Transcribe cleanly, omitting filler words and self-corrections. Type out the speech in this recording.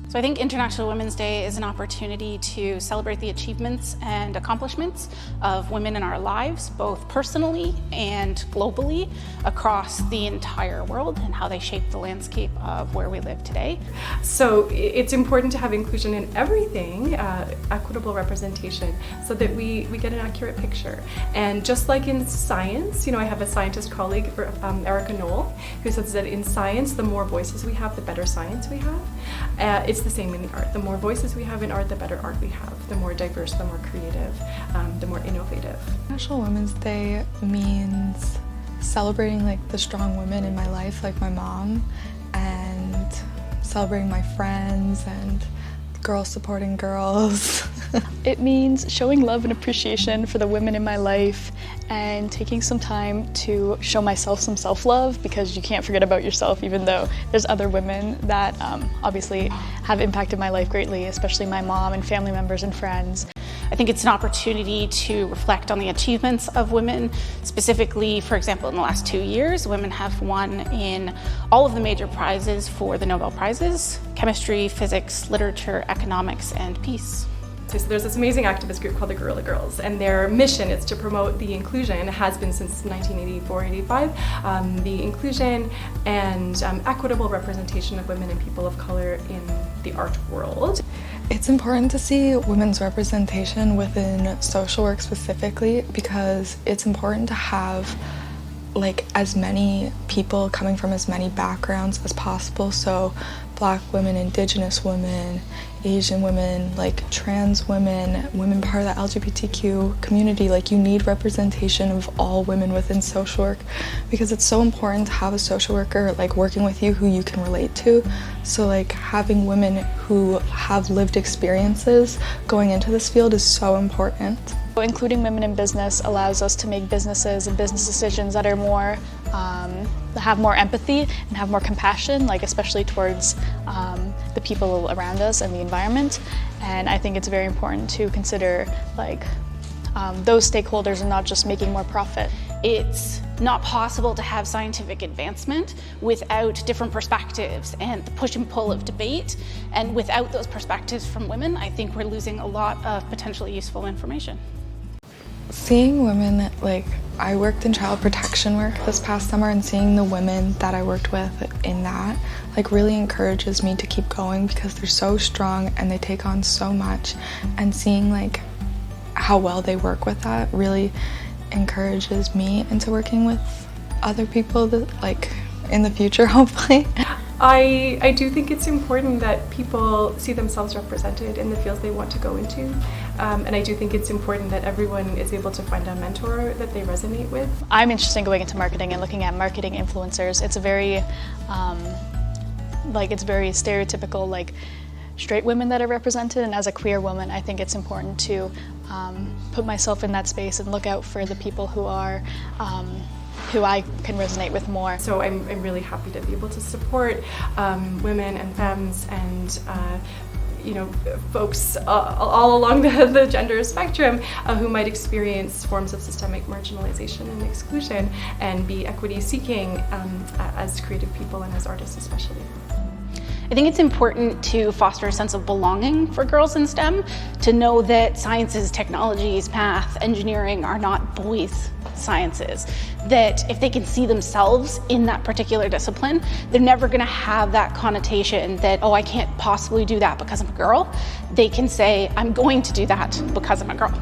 So I think International Women's Day is an opportunity to celebrate the achievements and accomplishments of women in our lives, both personally and globally, across the entire world, and how they shape the landscape of where we live today. So it's important to have inclusion in everything, equitable representation, so that we get an accurate picture. And just like in science, I have a scientist colleague, Erica Knoll, who says that in science, the more voices we have, the better science we have. It's the same in the art. The more voices we have in art, the better art we have. The more diverse, the more creative, the more innovative. International Women's Day means celebrating the strong women in my life, like my mom, and celebrating my friends and girls supporting girls. It means showing love and appreciation for the women in my life and taking some time to show myself some self-love, because you can't forget about yourself, even though there's other women that obviously have impacted my life greatly, especially my mom and family members and friends. I think it's an opportunity to reflect on the achievements of women. Specifically, for example, in the last 2 years, women have won in all of the major prizes for the Nobel Prizes: chemistry, physics, literature, economics, and peace. So there's this amazing activist group called the Guerrilla Girls, and their mission is to promote the inclusion, has been since 1984-85, the inclusion and equitable representation of women and people of color in the art world. It's important to see women's representation within social work specifically, because it's important to have as many people coming from as many backgrounds as possible. So Black women, Indigenous women, Asian women, trans women, women part of the LGBTQ community. You need representation of all women within social work, because it's so important to have a social worker working with you who you can relate to. So having women who have lived experiences going into this field is so important. Including women in business allows us to make businesses and business decisions that are more, have more empathy and have more compassion, especially towards the people around us and the environment. And I think it's very important to consider those stakeholders and not just making more profit. It's not possible to have scientific advancement without different perspectives and the push and pull of debate. And without those perspectives from women, I think we're losing a lot of potentially useful information. Seeing women, I worked in child protection work this past summer, and seeing the women that I worked with in that, really encourages me to keep going, because they're so strong and they take on so much, and seeing how well they work with that really encourages me into working with other people that, in the future, hopefully. I do think it's important that people see themselves represented in the fields they want to go into, and I do think it's important that everyone is able to find a mentor that they resonate with. I'm interested in going into marketing and looking at marketing influencers. It's a very, it's very stereotypical, straight women that are represented, and as a queer woman, I think it's important to put myself in that space and look out for the people who are who I can resonate with more. So I'm really happy to be able to support women and femmes and folks all along the gender spectrum who might experience forms of systemic marginalization and exclusion, and be equity seeking as creative people and as artists especially. I think it's important to foster a sense of belonging for girls in STEM, to know that sciences, technologies, math, engineering are not boys' sciences. That if they can see themselves in that particular discipline, they're never going to have that connotation that, oh, I can't possibly do that because I'm a girl. They can say, I'm going to do that because I'm a girl.